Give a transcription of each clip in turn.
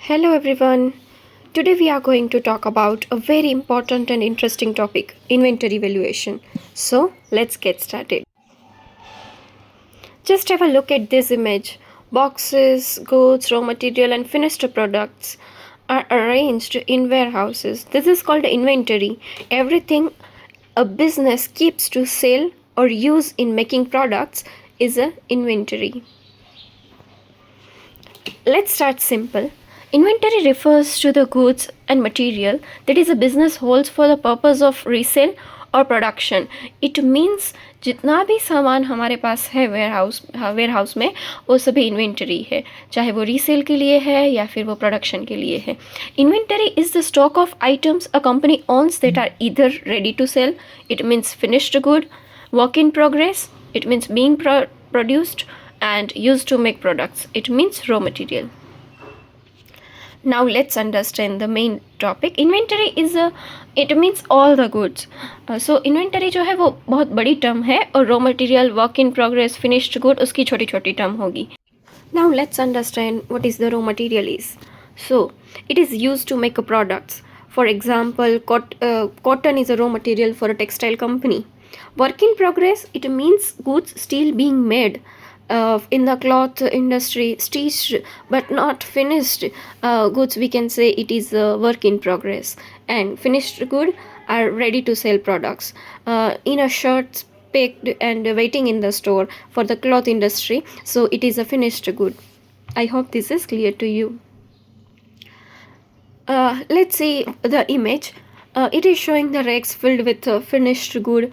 Hello everyone. Today we are going to talk about a very important and interesting topic, inventory valuation. So, let's get started. Just have a look at this image. Boxes, goods, raw material and finished products are arranged in warehouses. This is called inventory. Everything a business keeps to sell or use in making products is an inventory. Let's start simple. Inventory refers to the goods and material that is a business holds for the purpose of resale or production. It means जितना भी सामान हमारे पास है ware house में वो सभी inventory है, चाहे वो रीसेल के लिए है या फिर वो प्रोडक्शन के लिए है. Inventory is the stock of items a company owns that are either ready to sell, it means finished good, work in progress, it means being produced and used to make products, it means raw material. Now let's understand the main topic. Inventory is it means all the goods. So inventory जो है वो बहुत बड़ी term है और raw material, work in progress, finished good उसकी छोटी छोटी टर्म होगी. Now let's understand what is the raw material is. So it is used to make a products. For example, cotton is a raw material for a textile company. Work in progress, it means goods still being made in the cloth industry, stitched but not finished goods, we can say it is a work in progress. And finished good are ready to sell products in a shirts packed and waiting in the store for the cloth industry, so it is a finished good. I hope this is clear to you. Let's see the image. It is showing the racks filled with finished good.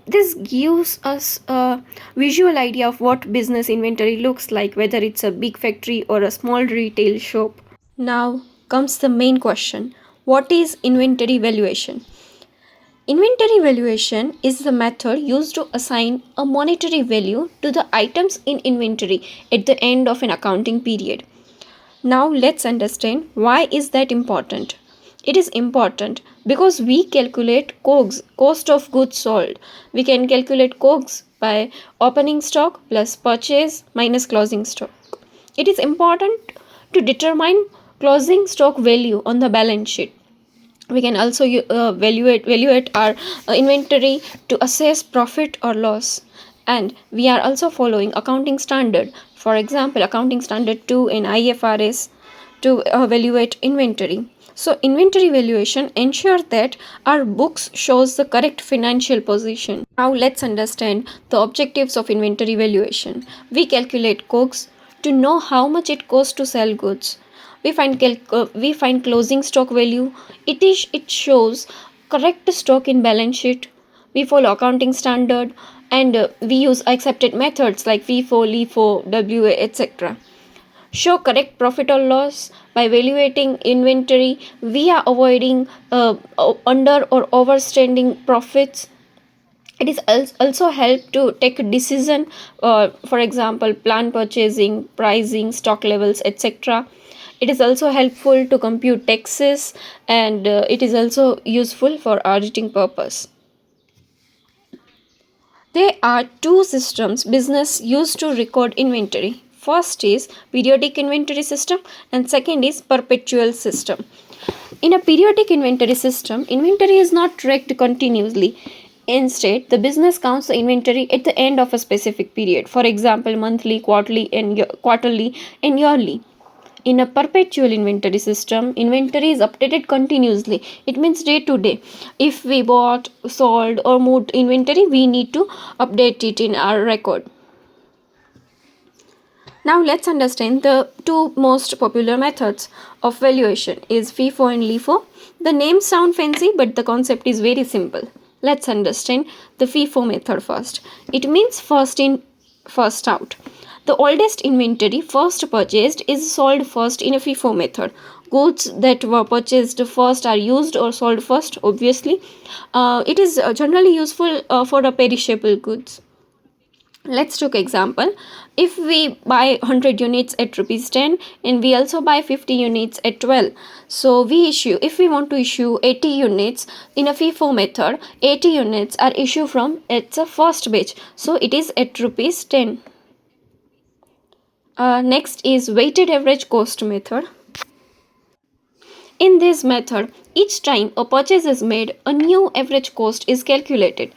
This gives us a visual idea of what business inventory looks like, whether it's a big factory or a small retail shop. Now comes the main question. What is inventory valuation? Inventory valuation is the method used to assign a monetary value to the items in inventory at the end of an accounting period. Now let's understand why is that important. It is important because we calculate COGS, cost of goods sold. We can calculate COGS by opening stock plus purchase minus closing stock. It is important to determine closing stock value on the balance sheet. We can also evaluate our inventory to assess profit or loss. And we are also following accounting standard. For example, accounting standard 2 in IFRS to evaluate inventory. So inventory valuation ensures that our books shows the correct financial position. Now let's understand the objectives of inventory valuation. We calculate COGS to know how much it costs to sell goods. We find closing stock value. It shows correct stock in balance sheet. We follow accounting standard and we use accepted methods like FIFO, LIFO, WA, etc. Show correct profit or loss. By evaluating inventory, we are avoiding under or overspending profits. It is also help to take a decision, for example, plan purchasing, pricing, stock levels, etc. It is also helpful to compute taxes, and it is also useful for auditing purpose. There are two systems business use to record inventory. First is periodic inventory system and second is perpetual system. In a periodic inventory system, inventory is not tracked continuously. Instead, the business counts the inventory at the end of a specific period. For example, monthly, quarterly, and yearly. In a perpetual inventory system, inventory is updated continuously. It means day to day. If we bought, sold, or moved inventory, we need to update it in our record. Now let's understand the two most popular methods of valuation is FIFO and LIFO. The names sound fancy, but the concept is very simple. Let's understand the FIFO method first. It means first in, first out. The oldest inventory first purchased is sold first in a FIFO method. Goods that were purchased first are used or sold first, obviously. It is generally useful for the perishable goods. Let's take example. If we buy 100 units at rupees 10 and we also buy 50 units at 12, so if we want to issue 80 units in a FIFO method, 80 units are issued from its first batch, so it is at rupees 10. Next is weighted average cost method. In this method, each time a purchase is made, a new average cost is calculated.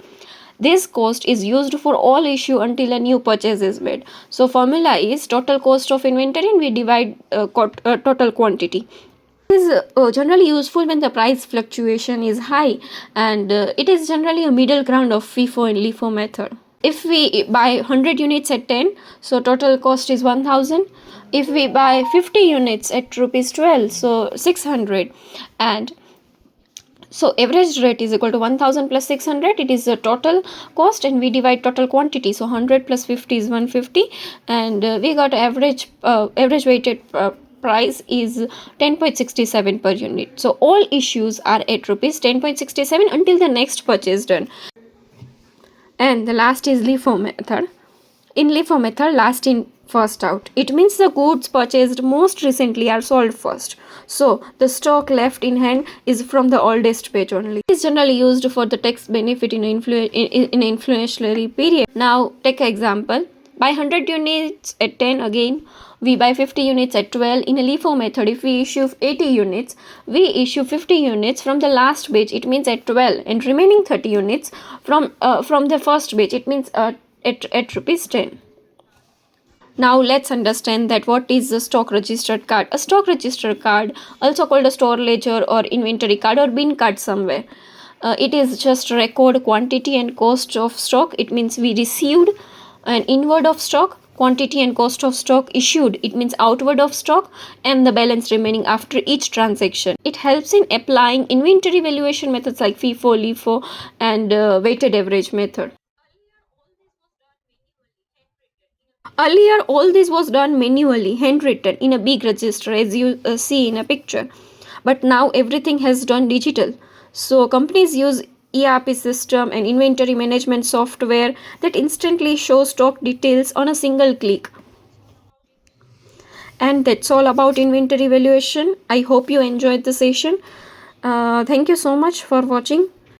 This cost is used for all issue until a new purchase is made. So formula is total cost of inventory and we divide total quantity. It is generally useful when the price fluctuation is high, and it is generally a middle ground of FIFO and LIFO method. If we buy 100 units at 10, so total cost is 1000. If we buy 50 units at rupees 12, so 600. And so average rate is equal to 1000 plus 600. It is the total cost and we divide total quantity. So 100 plus 50 is 150, and we got average weighted price is 10.67 per unit. So all issues are at rupees 10.67 until the next purchase done. And the last is LIFO method. In LIFO method, last in first out. It means the goods purchased most recently are sold first. So the stock left in hand is from the oldest page only. It is generally used for the tax benefit in inflationary period. Now take an example. Buy 100 units at 10 again. We buy 50 units at 12. In a LIFO method, if we issue 80 units, we issue 50 units from the last batch, it means at 12, and remaining 30 units from the first batch, it means at rupees 10. Now let's understand that what is the stock registered card. A stock registered card, also called a store ledger or inventory card or bin card somewhere. It is just record quantity and cost of stock. It means we received an inward of stock, quantity and cost of stock issued. It means outward of stock, and the balance remaining after each transaction. It helps in applying inventory valuation methods like FIFO, LIFO, and weighted average method. Earlier, all this was done manually, handwritten in a big register, as you see in a picture. But now everything has done digital. So companies use ERP system and inventory management software that instantly show stock details on a single click. And that's all about inventory valuation. I hope you enjoyed the session. Thank you so much for watching.